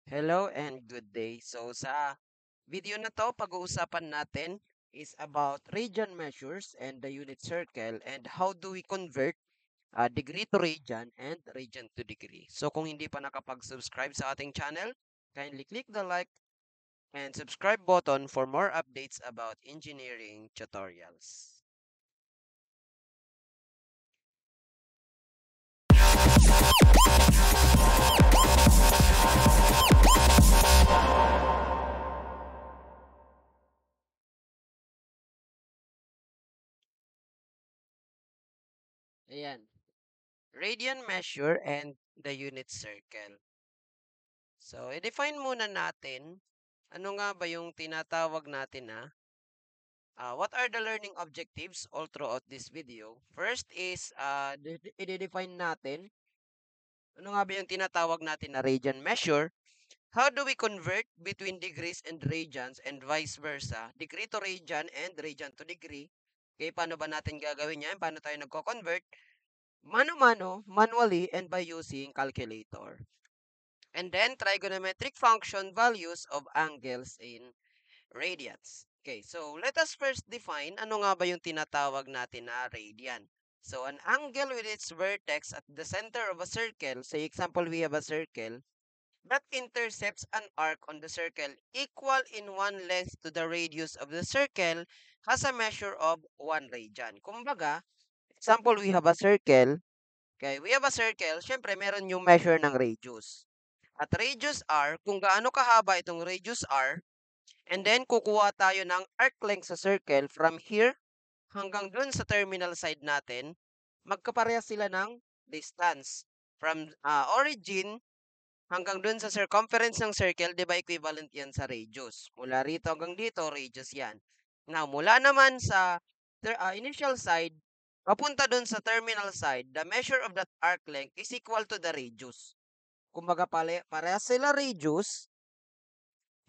Hello and good day. So sa video na to, pag-uusapan natin is about radian measures and the unit circle and how do we convert degree to radian and radian to degree. So kung hindi pa nakapag-subscribe sa ating channel, kindly click the like and subscribe button for more updates about engineering tutorials. Ayan, radian measure and the unit circle. So, i-define muna natin ano nga ba yung tinatawag natin na what are the learning objectives all throughout this video. First is i-define natin ano nga ba yung tinatawag natin na radian measure. How do we convert between degrees and radians and vice versa? Degree to radian and radian to degree. Okay, paano ba natin gagawin yan? Paano tayo nagko-convert? Mano-mano, manually, and by using calculator. And then trigonometric function values of angles in radians. Okay, so let us first define ano nga ba yung tinatawag natin na radian. So an angle with its vertex at the center of a circle, say example we have a circle, that intercepts an arc on the circle equal in one length to the radius of the circle has a measure of 1 radian. Kumbaga, example we have a circle, okay, we have a circle, syempre meron yung measure ng radius. At radius r, kung gaano kahaba itong radius r, and then kukuha tayo ng arc length sa circle from here hanggang dun sa terminal side natin, magkaparehas sila ng distance. From origin hanggang dun sa circumference ng circle, di ba equivalent yan sa radius? Mula rito hanggang dito, radius yan. Now, mula naman sa initial side, papunta dun sa terminal side, the measure of that arc length is equal to the radius. Kumbaga, parehas sila radius,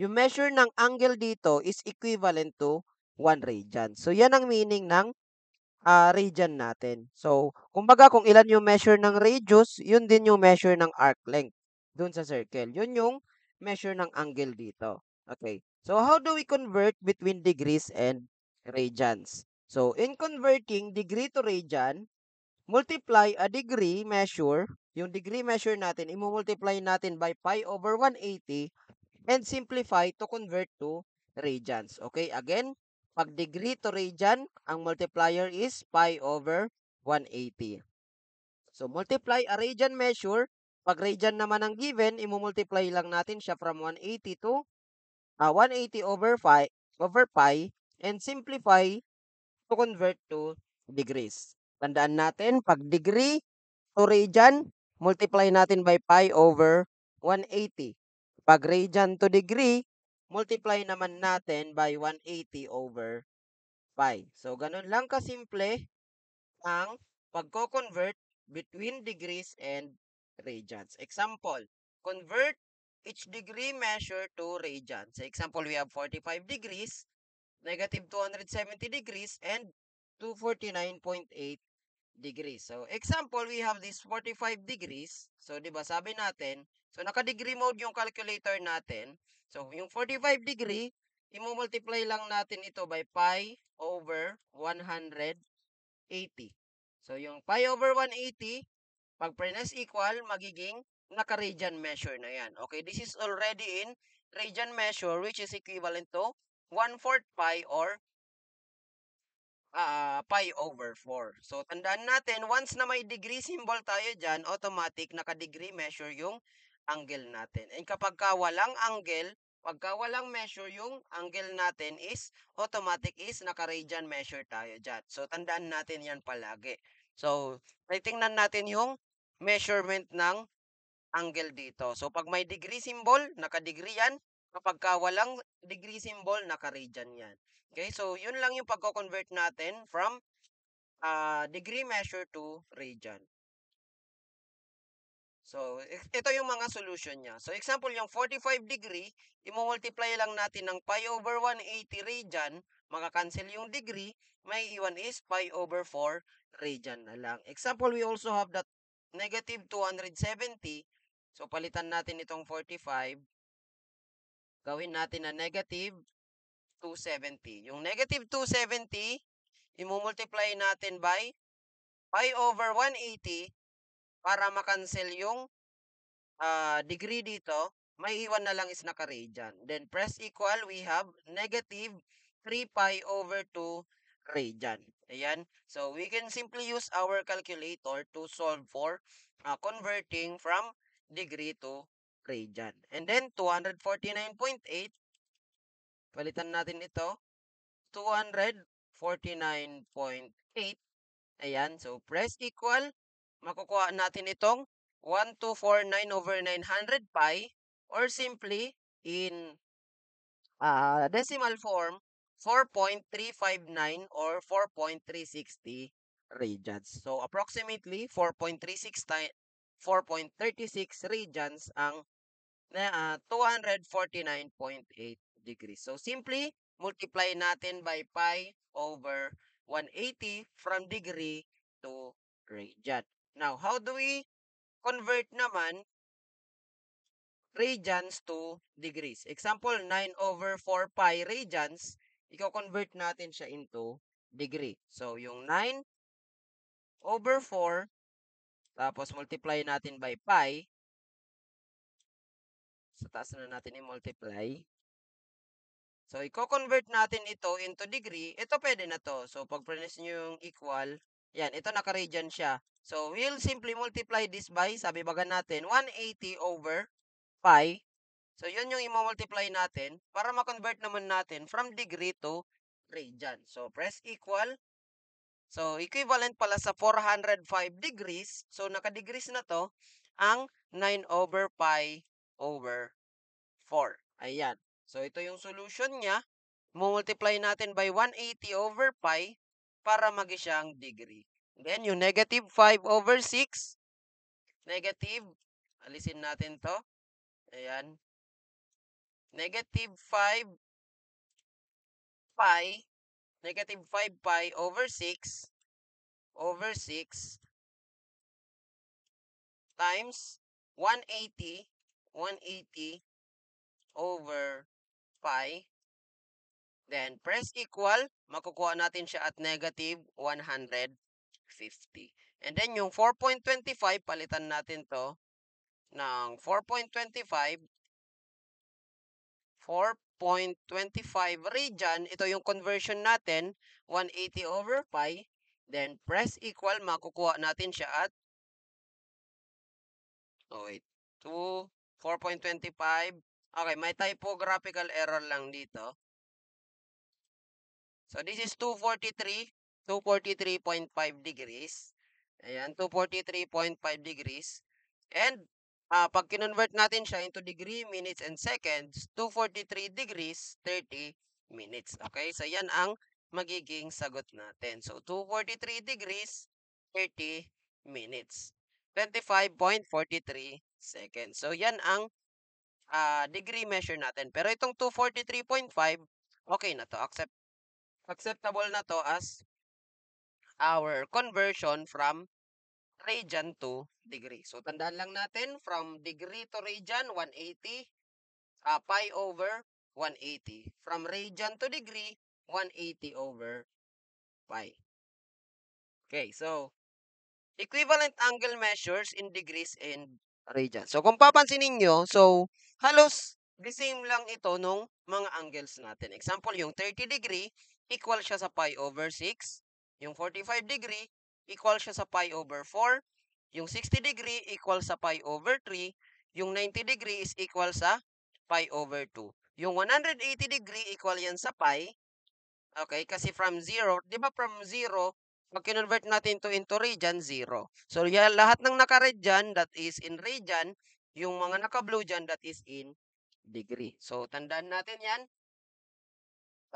yung measure ng angle dito is equivalent to 1 radian. So, yan ang meaning ng radian natin. So, kumbaga kung ilan yung measure ng radius, yun din yung measure ng arc length dun sa circle. Yun yung measure ng angle dito. Okay. So, how do we convert between degrees and radians? So, in converting degree to radian, multiply a degree measure, yung degree measure natin, i-multiply natin by pi over 180 and simplify to convert to radians. Okay, again, pag degree to radian, ang multiplier is pi over 180. So, multiply a radian measure. Pag radian naman ang given, imumultiply lang natin siya from 180 to 180 over pi and simplify to convert to degrees. Tandaan natin, pag degree to radian, multiply natin by pi over 180. Pag radian to degree, multiply naman natin by 180 over pi. So, ganun lang kasimple ang pagko-convert between degrees and radians. Example, convert each degree measure to radians. So, example, we have 45 degrees, negative 270 degrees, and 249.8 degrees. So, example, we have this 45 degrees. So, di ba, sabi natin, so, naka-degree mode yung calculator natin. So, yung 45 degree, i-multiply lang natin ito by pi over 180. So, yung pi over 180, pag press equal, magiging naka-radian measure na yan. Okay, this is already in radian measure which is equivalent to 1/4 pi or pi over 4. So, tandaan natin, once na may degree symbol tayo dyan, automatic, naka-degree measure yung angle natin. And kapag ka walang angle, pagka walang measure yung angle natin is automatic is naka-radian measure tayo dyan. So, tandaan natin yan palagi. So, titingnan natin yung measurement ng angle dito. So, pag may degree symbol, naka-degree yan. Kapag ka walang degree symbol, naka-radian yan. Okay, so yun lang yung pagko-convert natin from degree measure to radian. So, ito yung mga solution niya. So, example, yung 45 degree, i-multiply lang natin ng pi over 180 radian, makakancel yung degree, may iwan is pi over 4 radian na lang. Example, we also have that negative 270. So, palitan natin itong 45. gawin natin na negative 270. Yung negative 270, imumultiply natin by pi over 180 para makancel yung degree dito. May iwan na lang is naka-radian. Then press equal, we have negative 3 pi over 2 radian. Ayan. So we can simply use our calculator to solve for converting from degree to radian. And then 249.8, palitan natin ito. 249.8. Ayan, so press equal, makukuha natin itong 1249 over 900 pi, or simply in decimal form, 4.359 or 4.360 radians. So approximately 4.36 radians ang 249.8 degrees. So simply multiply natin by pi over 180 from degree to radian. Now, how do we convert naman radians to degrees? Example, 9 over 4 pi radians, i-convert natin siya into degree. So, yung 9 over 4, tapos multiply natin by pi. Sa taas na natin i-multiply. So, i-convert natin ito into degree. Ito pwede na to. So, pag press nyo yung equal, yan, ito naka-radian siya. So, we'll simply multiply this by, sabi baga natin, 180 over pi. So, yun yung i-multiply natin para ma-convert naman natin from degree to radian. So, press equal. So, equivalent pala sa 405 degrees. So, naka-degrees na to ang 9 over pi over 4. Ayan. So, ito yung solution niya. Multiply natin by 180 over pi para magi siyang degree. Then, yung negative 5 over 6, negative, alisin natin to. Ayan. Negative 5 pi, negative 5 pi over 6 times 180 over pi. Then, press equal, makukuha natin siya at negative 150. And then, yung 4.25, palitan natin to ng 4.25. 4.25 radian, ito yung conversion natin, 180 over pi. Then, press equal, makukuha natin siya at, wait, 4.25. Okay, may typographical error lang dito. So, this is 243.5 degrees. Ayan, 243.5 degrees. And, pag kinonvert natin siya into degree, minutes, and seconds, 243 degrees, 30 minutes. Okay, so yan ang magiging sagot natin. So, 243 degrees, 30 minutes. 25.43 seconds. So, yan ang degree measure natin. Pero itong 243.5, okay na to. Acceptable na to as our conversion from radian to degree. So, tandaan lang natin, from degree to radian, 180, pi over 180. From radian to degree, 180 over pi. Okay, so, equivalent angle measures in degrees and radian. So, kung papansinin nyo, so, halos the same lang ito nung mga angles natin. Example, yung 30 degree, equal siya sa pi over 6. Yung 45 degree, equal siya sa pi over 4. Yung 60 degree, equal sa pi over 3. Yung 90 degree is equal sa pi over 2. Yung 180 degree, equal yan sa pi. Okay, kasi from 0, di ba from 0, pag kinonvert natin to into radian, 0. So, lahat ng naka-radian, that is in radian. Yung mga naka-blue dyan, that is in degree. So, tandaan natin yan.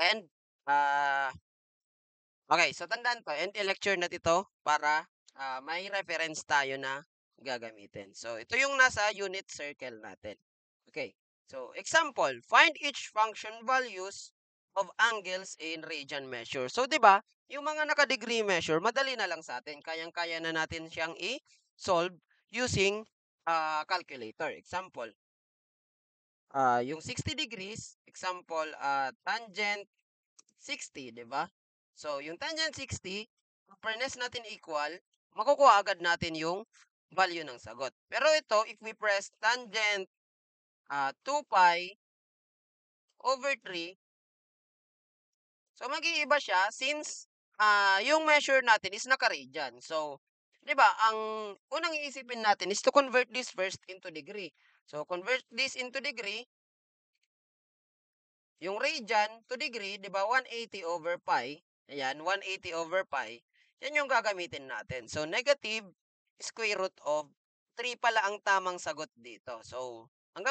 And, okay, so tandaan to. And i-lecture natin ito para may reference tayo na gagamitin. So, ito yung nasa unit circle natin. Okay, so example, find each function values of angles in radian measure. So, di ba, yung mga naka-degree measure, madali na lang sa atin. Kayang-kaya na natin siyang i-solve using calculator. Example, yung 60 degrees, example, tangent 60, di ba? So, yung tangent 60, kung press natin equal, makukuha agad natin yung value ng sagot. Pero ito, if we press tangent 2 pi over 3, so mag-iiba siya since yung measure natin is naka-radian. So, 'di ba, ang unang iisipin natin is to convert this first into degree. So, convert this into degree, yung radian to degree, 'di ba, 180 over pi. Ayan, 180 over pi. Yan yung gagamitin natin. So, negative square root of 3 pala ang tamang sagot dito. So, ang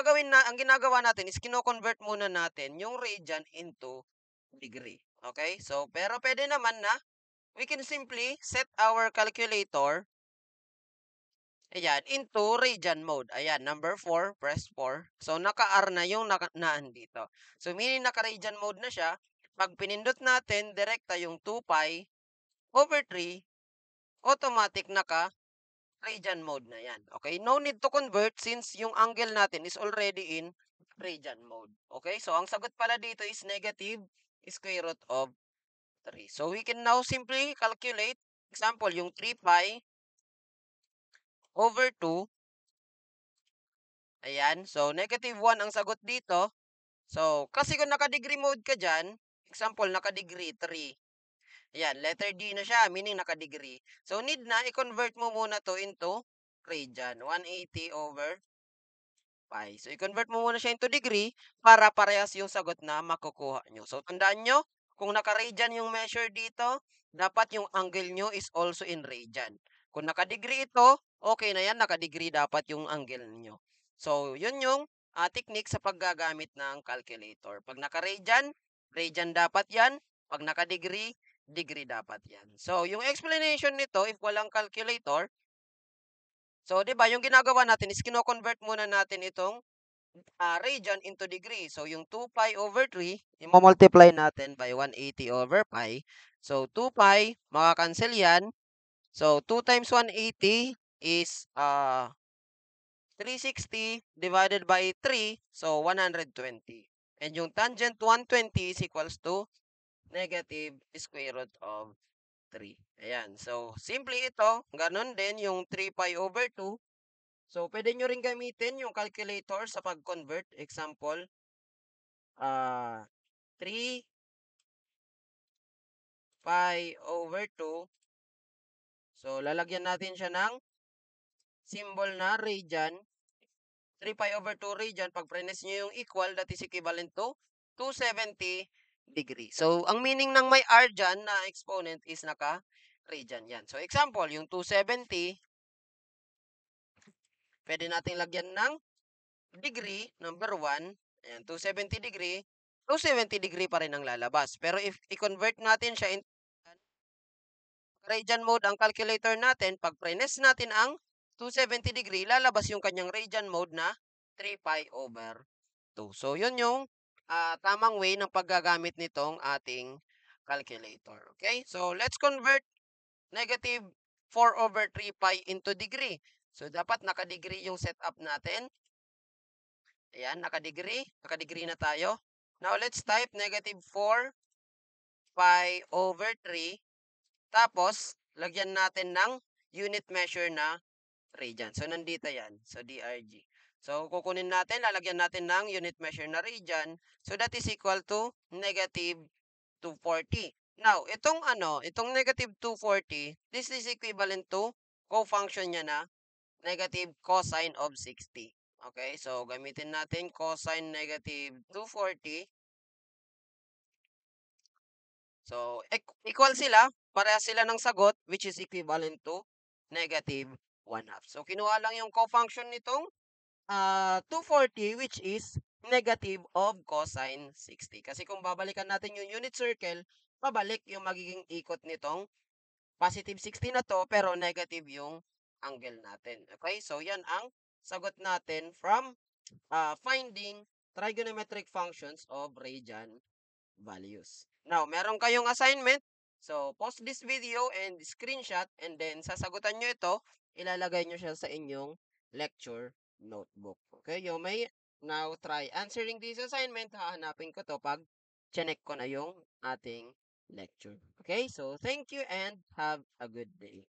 ginagawa natin is kino-convert muna natin yung radian into degree. Okay? So, pero pwede naman na we can simply set our calculator, ayan, into radian mode. Ayan, number 4, press 4. So, naka-R na yung naan dito. So, meaning naka-radian mode na siya. Pag pinindot natin, direkta yung 2 pi over 3, automatic naka-radian mode na yan. Okay? No need to convert since yung angle natin is already in radian mode. Okay? So, ang sagot pala dito is negative square root of 3. So, we can now simply calculate, example, yung 3 pi over 2. Ayan. So, negative 1 ang sagot dito. So, kasi kung naka-degree mode ka dyan, example, naka-degree 3. Ayan, letter D na siya, meaning naka-degree. So, need na, i-convert mo muna to into radian. 180 over pi. So, i-convert mo muna siya into degree para parehas yung sagot na makukuha nyo. So, tandaan nyo, kung naka-radian yung measure dito, dapat yung angle nyo is also in radian. Kung naka-degree ito, okay na yan, naka-degree dapat yung angle nyo. So, yun yung technique sa paggagamit ng calculator. Pag naka-radian, radian dapat yan. Pag naka-degree, degree dapat yan. So, yung explanation nito, if walang calculator, so, 'di ba, yung ginagawa natin is kino-convert muna natin itong radian into degree. So, yung 2 pi over 3, i-multiply natin by 180 over pi. So, 2 pi, makakancel yan. So, 2 times 180 is 360 divided by 3, so 120. And yung tangent 120 is equals to negative square root of 3. Ayan. So, simple ito. Ganon din yung 3 pi over 2. So, pwede nyo rin gamitin yung calculator sa pag-convert. Example, 3 pi over 2. So, lalagyan natin siya ng symbol na radian. 3 pi over 2 radian. Pag prenes nyo yung equal, that is equivalent to 270 degree. So, ang meaning ng may R dyan na exponent is naka-radian yan. So, example, yung 270, pwede natin lagyan ng degree, number 1. Ayan, 270 degree. 270 degree pa rin ang lalabas. Pero if i-convert natin siya in radian mode ang calculator natin, pag prenes natin ang 270 degree, lalabas yung kanyang radian mode na 3 pi over 2. So, yun yung tamang way ng paggagamit nitong ating calculator. Okay? So, let's convert negative 4 over 3 pi into degree. So, dapat naka-degree yung setup natin. Ayan, naka-degree. Naka-degree na tayo. Now, let's type negative 4 pi over 3. Tapos, lagyan natin ng unit measure na radian. So, nandito yan. So, DRG. So, kukunin natin, lalagyan natin ng unit measure na radian. So, that is equal to negative 240. Now, itong negative 240, this is equivalent to co-function niya na negative cosine of 60. Okay, so gamitin natin cosine negative 240. So, equal sila. Parehas sila ng sagot, which is equivalent to negative 1/2. So, kinuha lang yung co-function nitong 240, which is negative of cosine 60. Kasi kung babalikan natin yung unit circle, pabalik yung magiging ikot nitong positive 60 na to, pero negative yung angle natin. Okay? So, yan ang sagot natin from finding trigonometric functions of radian values. Now, meron kayong assignment. So, pause this video and screenshot and then sasagutan nyo ito, ilalagay nyo siya sa inyong lecture notebook. Okay? Yung may now try answering this assignment. Hahanapin ko to pag chinek ko na yung ating lecture. Okay, so thank you and have a good day.